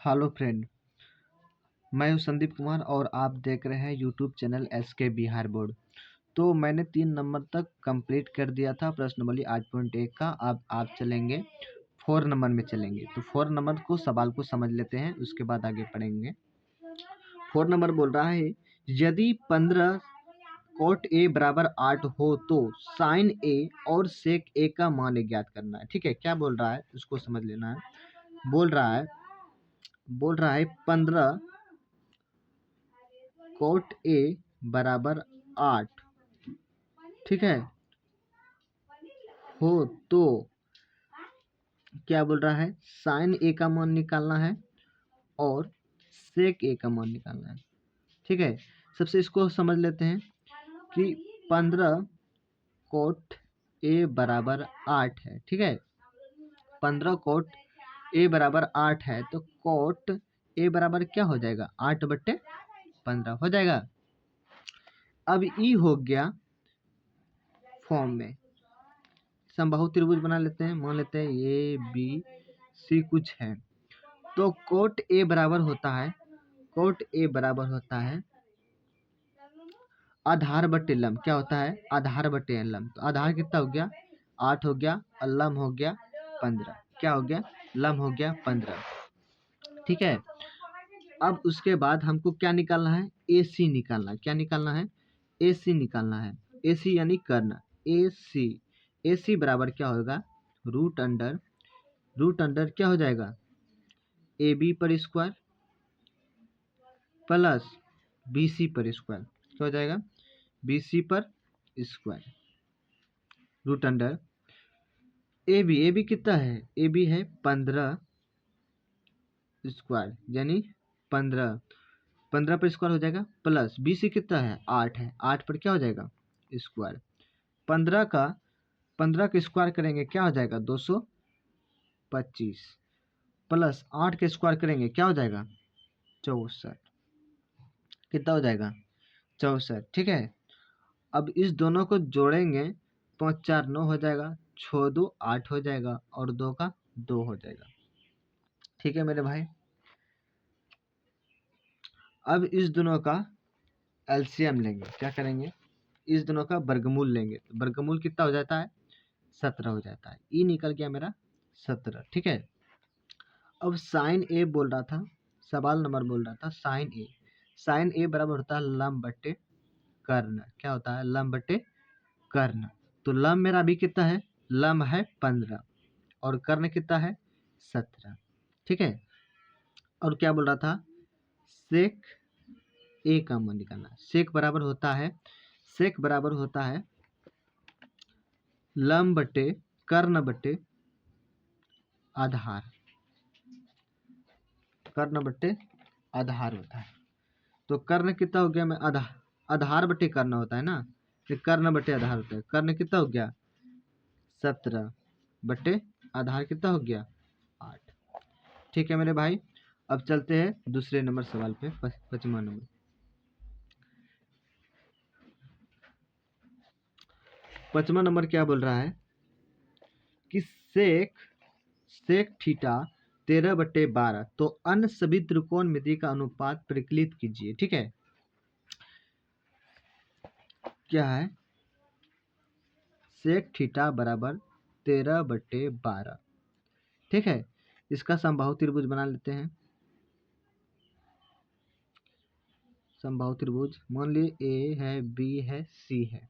Hello friend, मैं हूं संदीप कुमार और आप देख रहे हैं YouTube channel SK Bihar board. तो मैंने 3 नंबर तक कंप्लीट कर दिया था प्रश्नावली 8.1 का। अब आप चलेंगे 4 नंबर में चलेंगे। तो 4 नंबर को सवाल को समझ लेते हैं, उसके बाद आगे पढ़ेंगे। 4 नंबर बोल रहा है, यदि 15 कोट ए बराबर 8 हो तो साइन ए और सेक ए का मान ज्ञात करना है। ठीक है, क्या बोल रहा है उसको समझ लेना है। बोल रहा है 15 कोट ए बराबर 8, ठीक है, हो तो क्या बोल रहा है, साइन ए का मान निकालना है और सेक ए का मान निकालना है। ठीक है, सबसे इसको समझ लेते हैं कि 15 कोट ए बराबर 8 है। ठीक है, 15 कोट ए बराबर 8 है तो कोट ए बराबर क्या हो जाएगा, 8/15 हो जाएगा। अब ई हो गया फॉर्म में। समबाहु त्रिभुज बना लेते हैं, मान लेते हैं ए बी सी कुछ है। तो कोट ए बराबर होता है, आधार बटे लंब। क्या होता है, आधार बटे लंब। तो आधार कितना हो गया, 8 हो गया, और लंब हो गया 15। क्या हो गया, लंब हो गया 15। ठीक है, अब उसके बाद हमको क्या निकालना है, ए सी निकालना है। क्या निकालना है, ए सी निकालना है। ए सी यानी कर्ण। ए सी बराबर क्या होगा, रूट अंडर क्या हो जाएगा, ए बी पर स्क्वायर प्लस बी सी पर स्क्वायर। क्या हो जाएगा, बी सी पर square root under A B कितना है, ए बी है 15 स्क्वायर यानी 15 पर स्क्वायर हो जाएगा, प्लस बी सी कितना है, 8 है, 8 पर क्या हो जाएगा स्क्वायर। 15 का स्क्वायर करेंगे क्या हो जाएगा, 225, प्लस 8 के स्क्वायर करेंगे क्या हो जाएगा, 64। कितना हो जाएगा, 64। ठीक है, अब इस दोनों को जोड़ेंगे, 5 4 9 हो जाएगा, 6 2 8 हो जाएगा, और 2 का 2 हो जाएगा। ठीक है मेरे भाई, अब इस दोनों का एलसीएम लेंगे। क्या करेंगे, इस दोनों का वर्गमूल लेंगे। तो वर्गमूल कितना हो जाता है, 17 हो जाता है। ई निकल गया मेरा 17। ठीक है, अब साइन ए बोल रहा था, सवाल नंबर बोल रहा था साइन ए बराबर होता है लंब बटे कर्ण। क्या होता है, लंब बटे कर्ण। तो लंब मेरा अभी कितना है, लंब है 15 और कर्ण कितना है 17। ठीक है, और क्या बोल रहा था, सेक ए का मान निकालना। सेक बराबर होता है लंब बटे कर्ण बटे आधार। कर्ण बटे आधार होता है। तो कर्ण कितना हो गया, मैं आधार बटे कर्ण होता है ना, तो कर्ण बटे आधार होता है। कर्ण कितना हो गया 17 बटे आधार कितना हो गया 8। ठीक है मेरे भाई, अब चलते हैं दूसरे नंबर सवाल पे। 5वां नंबर, 5वां नंबर क्या बोल रहा है कि सेक थीटा 13/12 तो अन्य सभी त्रिकोणमिति का अनुपात परिकलित कीजिए। ठीक है, क्या है, सेक थीटा बराबर 13/12। ठीक है, इसका समबाहु त्रिभुज बना लेते हैं। समबाहु त्रिभुज मान ली ए है, बी है, सी है।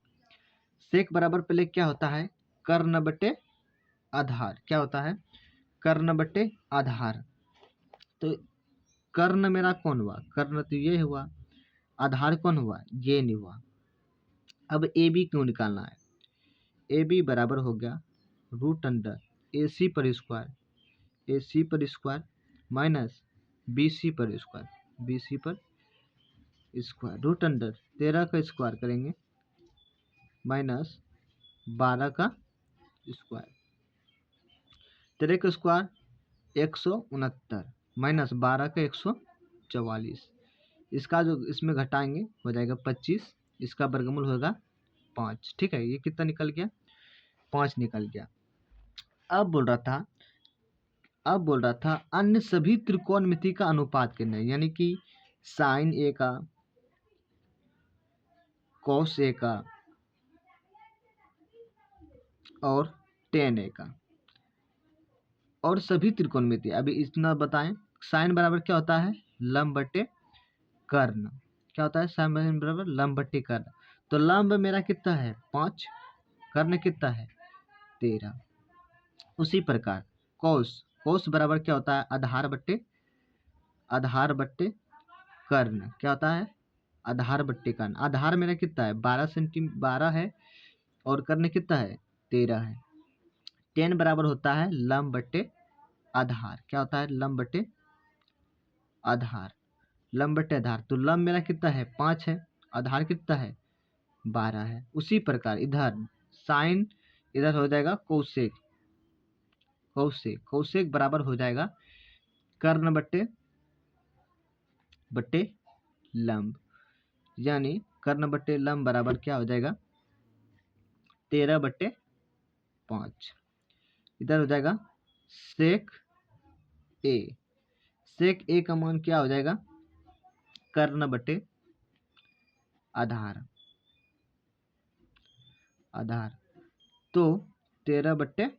सेक बराबर पहले क्या होता है, कर्ण बटे आधार। क्या होता है, कर्ण बटे आधार। तो कर्ण मेरा कौन हुआ, कर्ण तो ये हुआ, आधार कौन हुआ, ये नहीं हुआ। अब ए बी क्यों निकालना है, ए बी बराबर हो गया रूट अंडर ए सी पर स्क्वायर माइनस बी सी पर स्क्वायर रूट अंडर 13 का स्क्वायर करेंगे माइनस 12 का स्क्वायर। 13 का स्क्वायर 169 माइनस 12 का 144। इसका जो इसमें घटाएंगे हो जाएगा 25। इसका वर्गमूल होगा 5। ठीक है, ये कितना निकल गया, 5 निकल गया। अब बोल रहा था, अब बोल रहा था अन्य सभी त्रिकोणमिति का अनुपात कितना है, यानी कि साइन ए का, कॉस ए का और टेन ए का और सभी त्रिकोणमिति। अभी इतना बताएं, साइन बराबर क्या होता है, लंब बटे कर्ण। क्या होता है साइन बराबर लंब बटे कर्ण। तो लंब मेरा कितना है 5, कर्ण कितना है 13। उसी प्रकार कोस, कोस बराबर क्या होता है आधार बट्टे कर्ण। क्या होता है आधार बट्टे कर्ण। आधार मेरा कितना है 12 है और कर्ण कितना है 13 है। टेन बराबर होता है लंब बट्टे आधार। क्या होता है लंब बट्टे आधार, लंब बट्टे आधार। तो लंब मेरा कितना है 5 है, आधार कितना है 12 है। उसी प्रकार इधर साइन इधर हो जाएगा कोसेक, कोसेक बराबर हो जाएगा कर्ण बट्टे बट्टे लंब, यानी कर्ण बट्टे लंब बराबर क्या हो जाएगा 13/5। इधर हो जाएगा सेक ए, सेक ए का मान क्या हो जाएगा कर्ण बट्टे आधार, आधार। तो 13/12।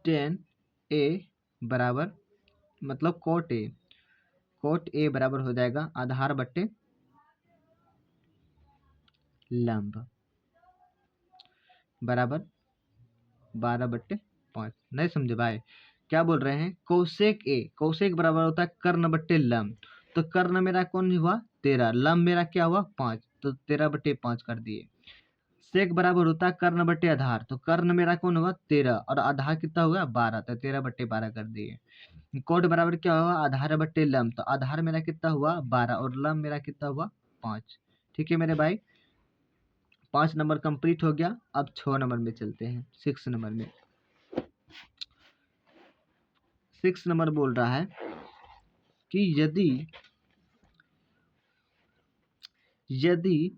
10 ए बराबर मतलब कोट ए, कोट ए बराबर हो जाएगा आधार बट्टे लंब बराबर 12/5। नहीं समझे भाई, क्या बोल रहे हैं कोसेक ए, कोसेक बराबर होता है कर्ण बट्टे लंब। तो कर्ण मेरा कौन हुआ 13, लंब मेरा क्या हुआ 5, तो 13/5 कर दिए। सेक बराबर होता है कर्ण बट्टे आधार, तो कर्ण मेरा कौन हुआ 13 और आधार कितना हुआ 12, तो 13/12 कर दिए। कोट बराबर क्या हुआ आधार बट्टे लंब, तो आधार मेरा कितना हुआ 12 और लंब मेरा कितना हुआ 5। ठीक है मेरे भाई, 5 नंबर कंप्लीट हो गया। अब 6 नंबर में चलते हैं। 6 नंबर में 6 नंबर बोल रहा है कि यदि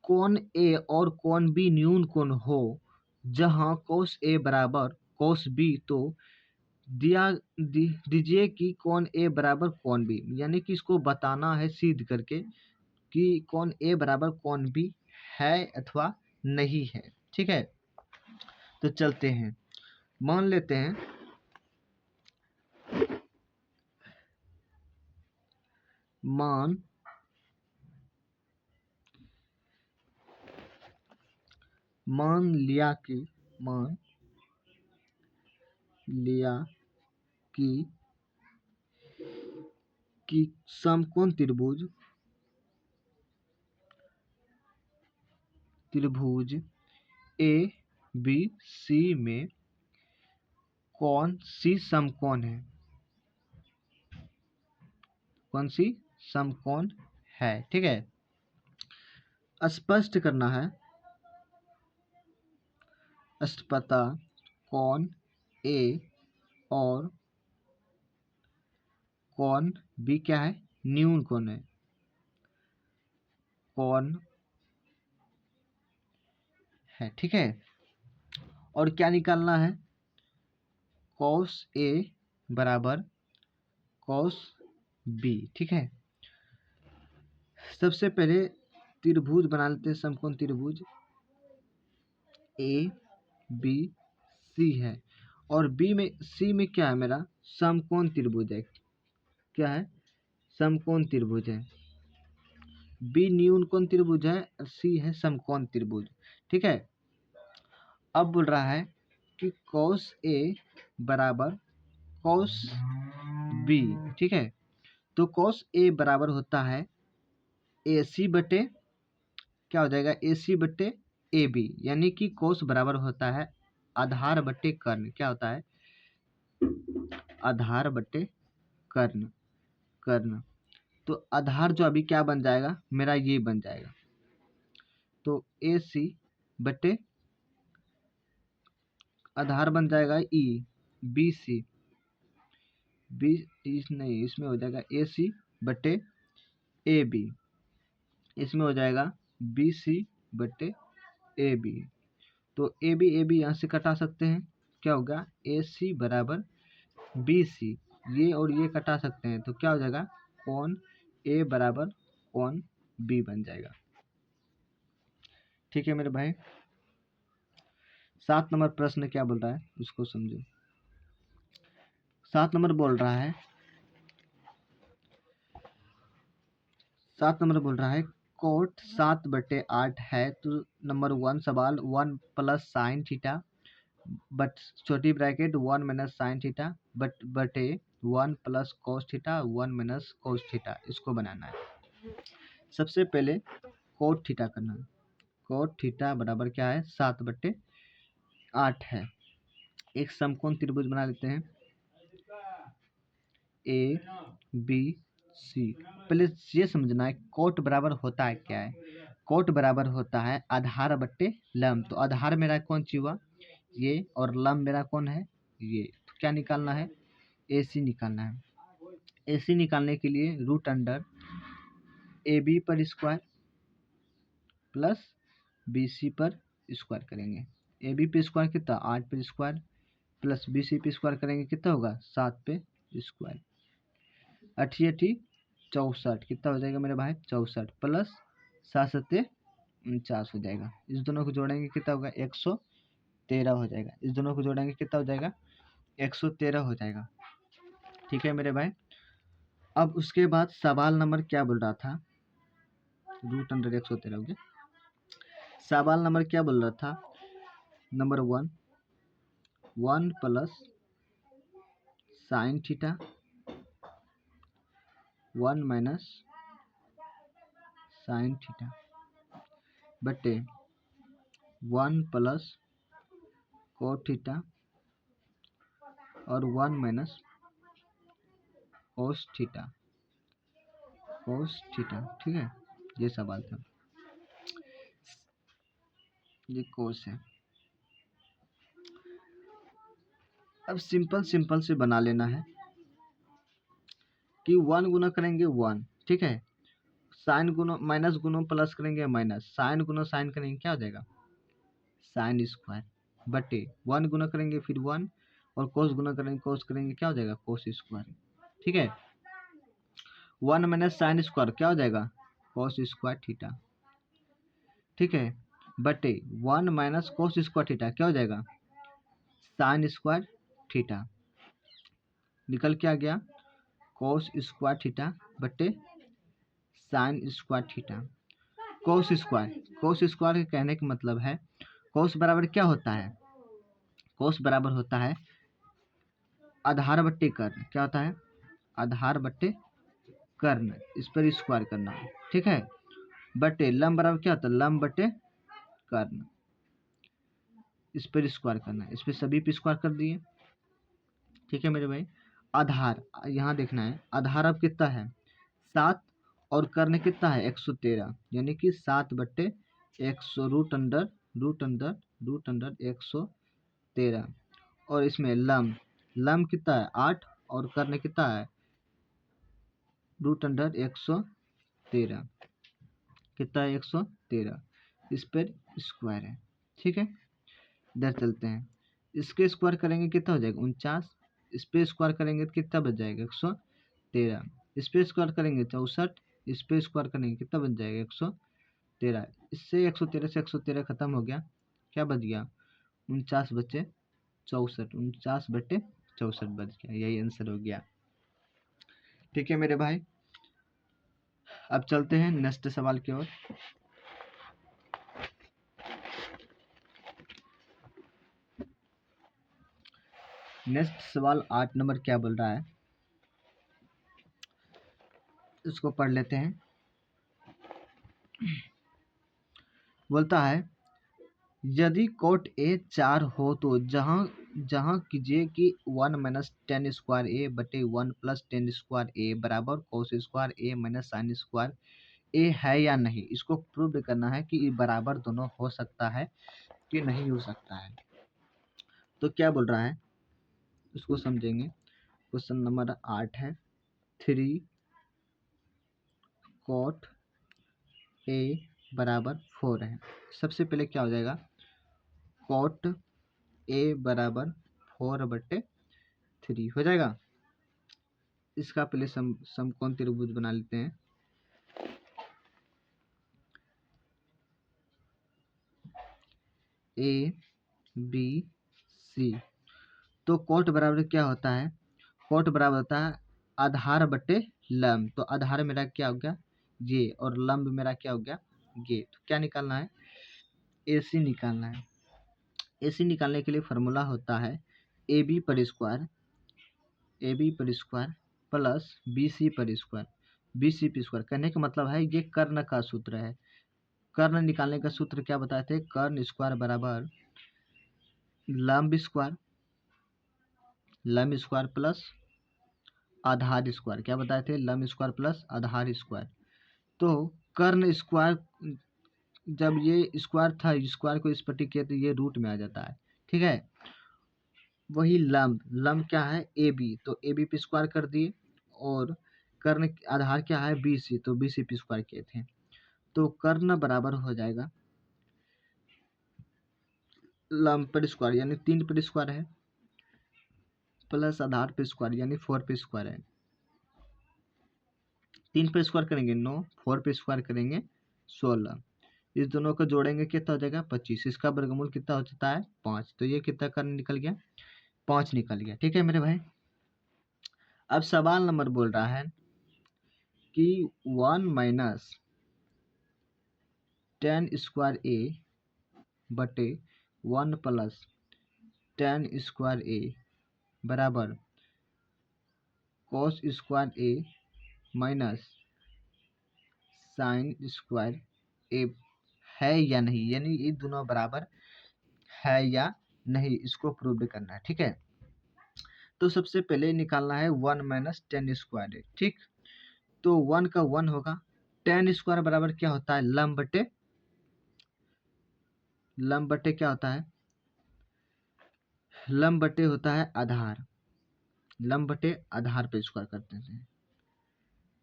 कोण ए और कोण बी न्यून कोण हो जहां cos ए बराबर cos बी, तो दीजिए कि कोण ए बराबर कोण बी, यानी कि इसको बताना है सिद्ध करके कि कोण ए बराबर कोण बी है अथवा नहीं है। ठीक है, तो चलते हैं, मान लेते हैं मान लिया कि समकोण त्रिभुज ए बी सी में कौन सी समकोण है, कौन सी समकोण है। ठीक है, स्पष्ट करना है, स्पष्टता कोण ए और कोण बी क्या है न्यून कोण है, कोण है। ठीक है, और क्या निकालना है cos ए बराबर cos बी। ठीक है, सबसे पहले त्रिभुज बना लेते हैं, समकोण त्रिभुज ए बी सी है और बी में सी में क्या है मेरा समकोण त्रिभुज है। क्या है समकोण त्रिभुज है। बी न्यून कोण त्रिभुज है और सी है समकोण त्रिभुज। ठीक है, अब बोल रहा है कि cos ए बराबर cos बी। ठीक है, तो cos ए बराबर होता है ए सी बटे क्या हो जाएगा ए सी बटे ए बी, यानी कि cos बराबर होता है आधार बटे कर्ण। क्या होता है आधार बटे कर्ण, कर्ण। तो आधार जो अभी क्या बन जाएगा मेरा ये बन जाएगा, तो ए सी बटे आधार बन जाएगा ई बी सी, बी इस नहीं इसमें हो जाएगा ए सी बटे ए बी, इसमें हो जाएगा बी सी बटे ए बी। तो ए बी यहाँ से कटा सकते हैं, क्या होगा, ए सी बराबर बी सी, ये और ये कटा सकते हैं तो क्या हो जाएगा, कॉन ए बराबर कॉन बी बन जाएगा। ठीक है मेरे भाई। 7 नंबर प्रश्न क्या बोल रहा है उसको समझो। 7 नंबर बोल रहा है, 7 नंबर बोल रहा है कोट 7/8 है तो नंबर 1 सवाल 1 प्लस साइन थीटा बट छोटी ब्रैकेट 1 माइनस साइन थीटा बटे 1 plus cos theta 1 minus cos theta, इसको बनाना है। सबसे पहले कोट थीटा करना है। कोट थीटा बराबर क्या है, 7/8 है। एक समकोण त्रिभुज बना लेते हैं, ए बी सी। पहले ये समझना है कोट बराबर होता है क्या है। कोट बराबर होता है आधार बट्टे लंब। तो आधार मेरा कौन सी हुआ, ये, और लंब मेरा कौन है, ये। तो क्या निकालना है, ए सी निकालना है। ए सी निकालने के लिए रूट अंडर ए बी पर स्क्वायर प्लस बी सी पर स्क्वायर करेंगे। ए बी पे स्क्वायर कितना, 8 पे स्क्वायर, प्लस बी सी पे स्क्वायर करेंगे कितना होगा, 7 पे स्क्वायर। 8 8 64, कितना हो जाएगा मेरे भाई, 64 प्लस 7 7 49 हो जाएगा। इस दोनों को जोड़ेंगे कितना होगा, 113 हो जाएगा। इस दोनों को जोड़ेंगे कितना हो जाएगा, 113 हो जाएगा। ठीक है मेरे भाई। अब उसके बाद सवाल नंबर क्या बोल रहा था, रूट अंडर 113 हो गया। सवाल नंबर क्या बोल रहा था, number 1 plus sine theta 1 minus sine theta बटे 1 प्लस कोट थीटा और 1 minus cos theta, cos theta. ठीक है, ये सवाल था, ये कोस है। अब सिंपल सिंपल से बना लेना है कि 1 गुना करेंगे 1, ठीक है, साइन गुना माइनस गुना प्लस करेंगे माइनस, साइन गुना साइन करेंगे क्या हो जाएगा, साइन स्क्वायर बटे 1 गुना करेंगे फिर 1 और कोस गुना करेंगे कोस करेंगे क्या हो जाएगा, कोस स्क्वायर। ठीक है, 1 माइनस साइन स्क्वायर क्या हो जाएगा, कोस स्क्वायर थीटा। ठीक है, बटे 1 माइनस कोस स्क्वायर थीटा क्या हो जाएगा, साइन स्क्वायर थीटा। निकल क्या गया, कोस स्क्वायर थीटा बटे sine square theta. Cos square, cos square के कहने का मतलब है कोस बराबर क्या होता है, कोस बराबर होता है आधार बट्टे कर्ण। क्या होता है, आधार बट्टे कर्ण, इस पर स्क्वायर करना है। ठीक है, बटे लंब बराबर क्या होता है, लंब बटे कर्ण, इस पर स्क्वायर करना है। इस पर सभी पे स्क्वायर कर दिए। ठीक है मेरे भाई। आधार यहाँ देखना है, आधार अब कितना है 7 और कर्ण कितना है 113, यानी कि 7/100 रूट अंडर 113। और इसमें लंब, लंब कितना है 8 और कर्ण कितना है रूट अंडर 113, कितना है 113, इस पर स्क्वायर है। ठीक है, इधर चलते हैं, इसके स्क्वायर करेंगे कितना हो जाएगा 49, इस पे स्क्वायर करेंगे तो कितना बच जाएगा 113, इस पे स्क्वायर करेंगे 64, इस पे स्क्वायर करेंगे कितना बच जाएगा 113। इससे 113 से 113 खत्म हो गया, क्या बच गया 49 बचे 64, 49/64 बच गया, यही आंसर हो गया। ठीक है मेरे भाई, अब चलते हैं नेक्स्ट सवाल की ओर। नेक्स्ट सवाल 8 नंबर क्या बोल रहा है, इसको पढ़ लेते हैं। बोलता है यदि कोट ए 4 हो तो जहां जहां कीजिए कि 1 माइनस टेन स्क्वायर ए बटे 1 प्लस टेन स्क्वायर ए बराबर कोस स्क्वायर ए माइनस साइन स्क्वायर ए है या नहीं। इसको प्रूव करना है कि ये बराबर दोनों हो सकता है कि नहीं हो सकता है। तो क्या बोल रहा है उसको समझेंगे। क्वेश्चन नंबर 8 है 3 कोट ए बराबर 4 है। सबसे पहले क्या हो जाएगा, कोट ए बराबर 4/3 हो जाएगा। इसका पहले समकोण त्रिभुज बना लेते हैं। A B C. तो कोट बराबर क्या होता है? कोट बराबर होता है आधार बटे लंब। तो आधार मेरा क्या हो गया? ये, और लंब मेरा क्या हो गया? ये। तो क्या निकालना है? AC निकालना है। AC निकालने के लिए फॉर्मूला होता है AB पर स्क्वायर प्लस BC पर स्क्वायर। BC पर स्क्वायर कहने का मतलब है ये कर्ण का सूत्र है। कर्ण निकालने का सूत्र क्या बताए थे? कर्ण स्क्वायर बराबर लंब स्क्वायर प्लस आधार स्क्वायर। क्या बताए थे? लंब स्क्वायर प्लस आधार स्क्वायर। तो कर्ण स्क्वायर, जब ये स्क्वायर था, स्क्वायर को इस पट्टी किया तो ये रूट में आ जाता है, ठीक है। वही लंब क्या है? AB। तो AB पे स्क्वायर कर दिए, और कर्ण आधार क्या है? BC। तो BC पे स्क्वायर किए थे। तो कर्ण बराबर हो जाएगा लंब पर स्क्वायर यानी 3 पर स्क्वायर है, प्लस आधार पे स्क्वायर यानी 4 पे स्क्वायर है। 3 पे स्क्वायर करेंगे 9, 4 पे स्क्वायर करेंगे 16। इस दोनों को जोड़ेंगे कितना हो जाएगा? 25। इसका वर्गमूल कितना हो जाता है? 5। तो ये कितना कर्ण निकल गया? 5 निकल गया, ठीक है मेरे भाई। अब सवाल नंबर बोल रहा है कि 1 माइनस टेन स्क्वायर ए बटे 1 प्लस टेन स्क्वायर ए बराबर कॉस स्क्वायर ए माइनस साइन स्क्वायर ए है या नहीं, यानी ये दोनों बराबर है या नहीं, इसको प्रूव करना है, ठीक है। तो सबसे पहले निकालना है 1 माइनस टेन स्क्वायर ए, ठीक। तो 1 का 1 होगा। टेन स्क्वायर बराबर क्या होता है? लंब बटे क्या होता है? लंब बटे होता है आधार। लंब बटे आधार पर स्क्वायर करते हैं,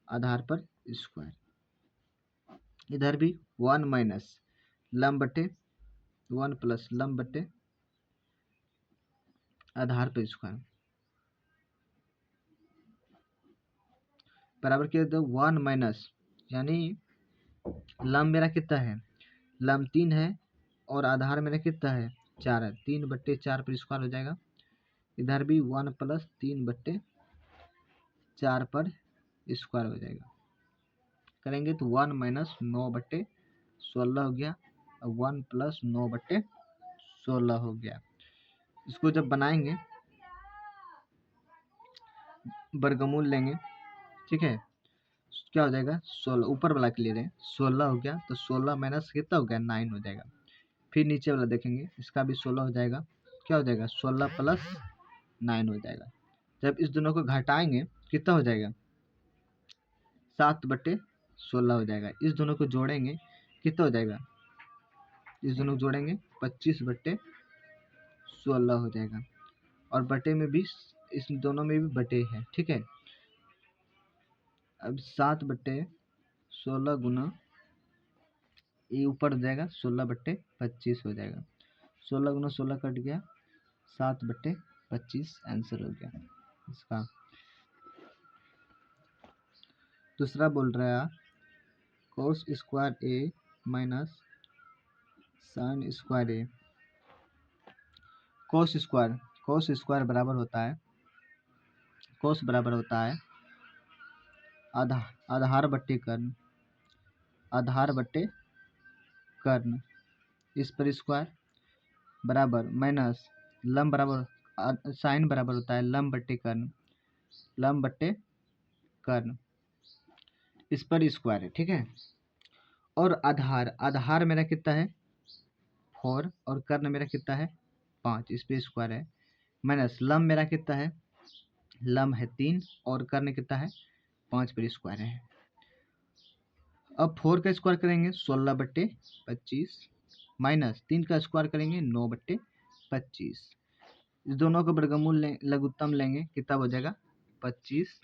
आधार पर स्क्वायर। इधर भी 1 माइनस लंब बटे 1 प्लस लंब बटे आधार पर स्क्वायर बराबर क्या होता है? 1 माइनस, यानी लंब मेरा कितना है? लंब 3 है, और आधार मेरा कितना है? 4 है। 3/4 पर स्क्वायर हो जाएगा। इधर भी 1 प्लस 3/4 पर स्क्वायर हो जाएगा। करेंगे तो 1 माइनस 9/16 हो गया, और 1 प्लस 9/16 हो गया। इसको जब बनाएंगे, वर्गमूल लेंगे, ठीक है, क्या हो जाएगा? 16। ऊपर वाला के ले रहे हैं, 16 हो गया। तो 16 माइनस कितना हो गया? 9 हो जाएगा। फिर नीचे वाला देखेंगे, इसका भी 16 हो जाएगा। क्या हो जाएगा? 16 प्लस 9 हो जाएगा। जब इस दोनों को घटाएंगे कितना हो जाएगा? 7/16 हो जाएगा। इस दोनों को जोड़ेंगे कितना हो जाएगा? इस दोनों को जोड़ेंगे 25/16 हो जाएगा। और बटे में भी, इस दोनों में भी बटे है, ठीक है। अब 7/16 गुना ये ऊपर हो जाएगा 16/25 हो जाएगा। 16 गुना 16 कट गया, 7/25 आंसर हो गया इसका। दूसरा बोल रहा है कोस स्क्वायर ए माइनस साइन स्क्वायर ए। कोस स्क्वायर बराबर होता है, कोस बराबर होता है आधार बट्टे कर्ण, आधार बट्टे कर्ण इस पर स्क्वायर बराबर माइनस लंब बराबर साइन बराबर होता है लंब बट्टे कर्ण, लंब बट्टे कर्ण इस पर स्क्वायर है, ठीक है। और आधार मेरा कितना है? 4, और कर्ण मेरा कितना है? 5, इस पे स्क्वायर है। माइनस लंब मेरा कितना है? लंब है 3, और कर्ण कितना है? 5 पर स्क्वायर है। अब 4 का स्क्वायर करेंगे 16/25, माइनस 3 का स्क्वायर करेंगे 9/25। इस दोनों का वर्गमूल लघुत्तम लेंगे, कितना हो जाएगा? 25।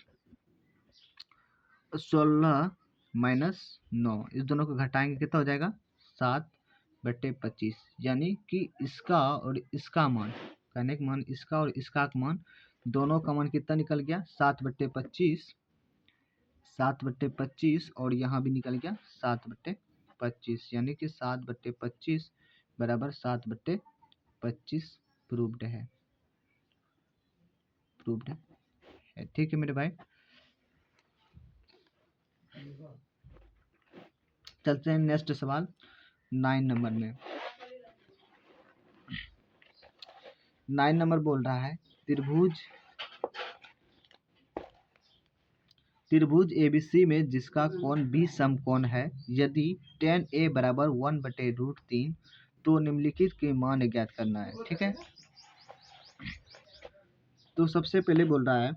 16 माइनस 9, इस दोनों को घटाएंगे कितना हो जाएगा? 7/25, यानी कि इसका और इसका मान कहने का मान इसका और इसका का मान, दोनों का मान कितना निकल गया 7/25, 7/25 और यहाँ भी निकल गया 7/25, यानी कि 7/25 बराबर 7/25 प्रूव्ड है, प्रूव्ड है। ठीक है मेरे भाई, चलते हैं नेक्स्ट सवाल 9 नंबर में। 9 नंबर बोल रहा है त्रिभुज ABC में जिसका कोण B समकोण है, यदि tan A बराबर 1/√3 तो निम्नलिखित के मान ज्ञात करना है। ठीक है, तो सबसे पहले बोल रहा है